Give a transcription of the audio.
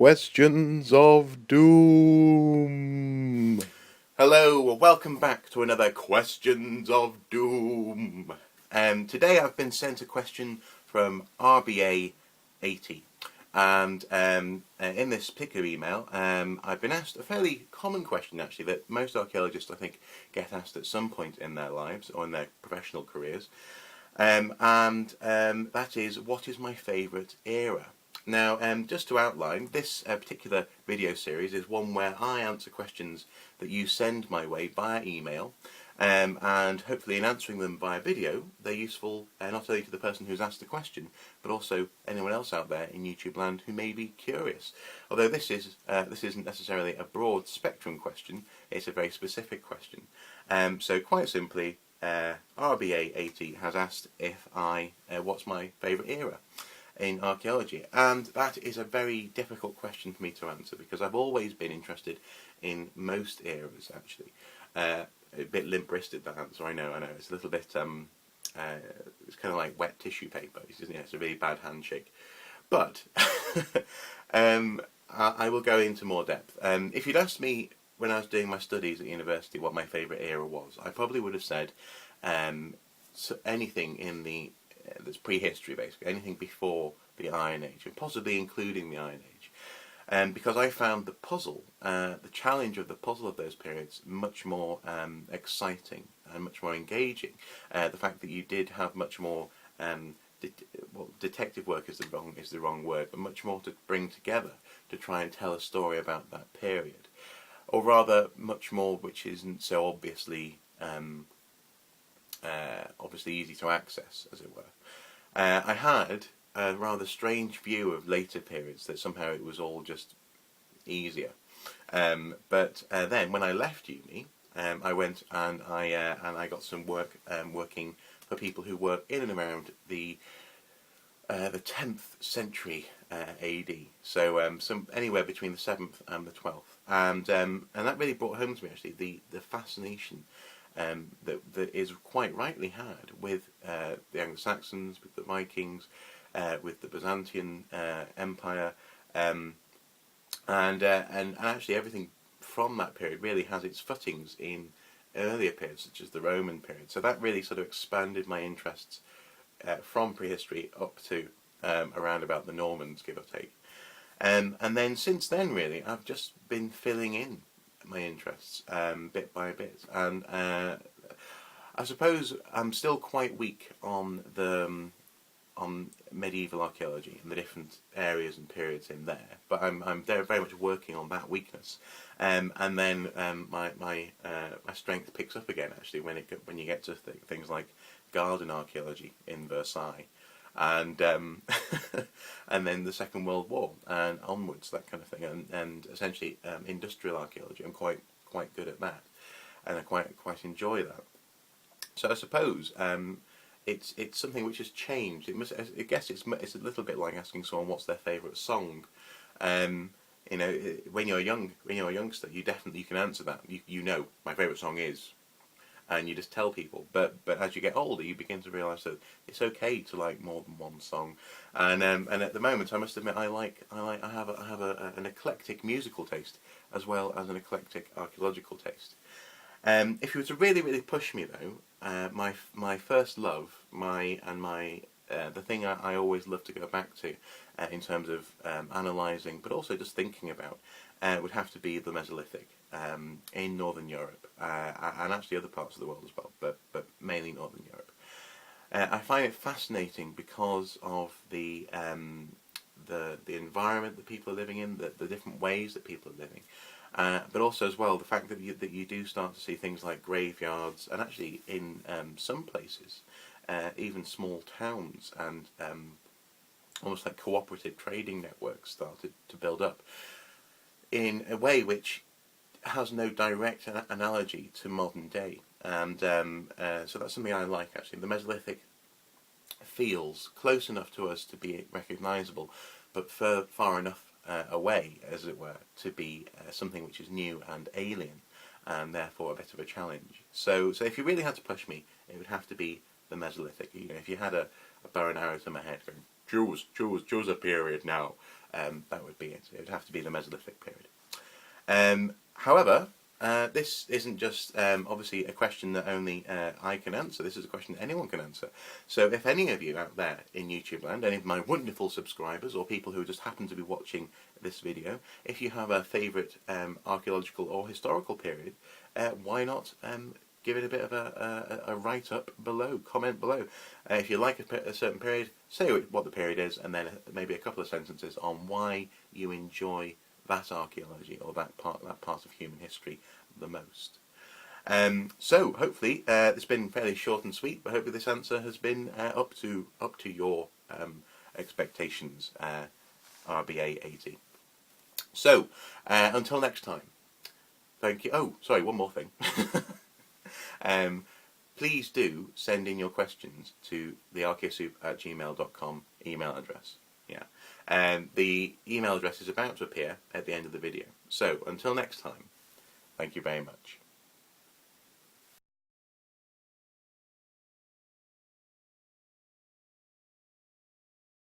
Questions of Doom. Hello, welcome back to another Questions of Doom. Today I've been sent a question from RBA 80. And in this particular email, I've been asked a fairly common question, actually, that most archaeologists, I think, get asked at some point in their lives or in their professional careers. That is, what is my favourite era? Now, just to outline, this particular video series is one where I answer questions that you send my way via email, and hopefully in answering them via video, they're useful not only to the person who's asked the question, but also anyone else out there in YouTube land who may be curious. Although this isn't necessarily a broad spectrum question, it's a very specific question. So quite simply, RBA80 has asked if what's my favourite era in archaeology, and that is a very difficult question for me to answer because I've always been interested in most eras, actually. A bit limp-wristed, that answer, I know, it's a little bit, it's kind of like wet tissue paper, isn't it? It's a really bad handshake. But I will go into more depth. If you'd asked me when I was doing my studies at university what my favourite era was, I probably would have said anything in the that's prehistory, basically, anything before the Iron Age, and possibly including the Iron Age. Because I found the puzzle, the challenge of the puzzle of those periods much more exciting and much more engaging. The fact that you did have much more, detective work is the wrong word, but much more to bring together to try and tell a story about that period. Or rather, much more which isn't so obviously easy to access, as it were. I had a rather strange view of later periods, that somehow it was all just easier. But then, when I left uni, I went and I got some work working for people who were in and around the 10th century AD, so anywhere between the 7th and the 12th, and that really brought home to me, actually, the fascination that is quite rightly had with the Anglo-Saxons, with the Vikings, with the Byzantine Empire, and actually everything from that period really has its footings in earlier periods, such as the Roman period. So that really sort of expanded my interests from prehistory up to around about the Normans, give or take. And then since then, really, I've just been filling in my interests bit by bit, and I suppose I'm still quite weak on medieval archaeology and the different areas and periods in there, but I'm very much working on that weakness, and then my strength picks up again, actually, when you get to things like garden archaeology in Versailles, and and then the Second World War and onwards, that kind of thing, and essentially industrial archaeology. I'm quite good at that, and I quite enjoy that. So I suppose it's something which has changed. I guess it's a little bit like asking someone what's their favourite song. When you're a youngster, you can answer that. You know, my favourite song is, and you just tell people. But as you get older, you begin to realise that it's okay to like more than one song. And at the moment, I must admit, I have an eclectic musical taste as well as an eclectic archaeological taste. If you were to really push me, though, my first love, the thing I always love to go back to in terms of analysing, but also just thinking about, would have to be the Mesolithic in Northern Europe, and actually other parts of the world as well, but mainly Northern Europe. I find it fascinating because of the environment that people are living in, the different ways that people are living. But also as well the fact that you do start to see things like graveyards, and actually in some places even small towns, and almost like cooperative trading networks started to build up in a way which has no direct analogy to modern day, and so that's something I like, actually. The Mesolithic feels close enough to us to be recognisable, but far enough away, as it were, to be something which is new and alien, and therefore a bit of a challenge. So if you really had to push me, it would have to be the Mesolithic. If you had a bow and arrow to my head going choose a period now. That would be it. It would have to be the Mesolithic period. However, this isn't just obviously a question that only I can answer. This is a question that anyone can answer. So if any of you out there in YouTube land, any of my wonderful subscribers or people who just happen to be watching this video, if you have a favourite archaeological or historical period, why not give it a bit of a write-up below, comment below. If you like a certain period, say what the period is, and then maybe a couple of sentences on why you enjoy that archaeology or that part of human history the most. So hopefully it's been fairly short and sweet, but hopefully this answer has been up to your expectations, RBA 80. So until next time, thank you. Oh, sorry, one more thing. Please do send in your questions to the archaeosoup@gmail.com email address. Yeah, the email address is about to appear at the end of the video. So until next time, thank you very much.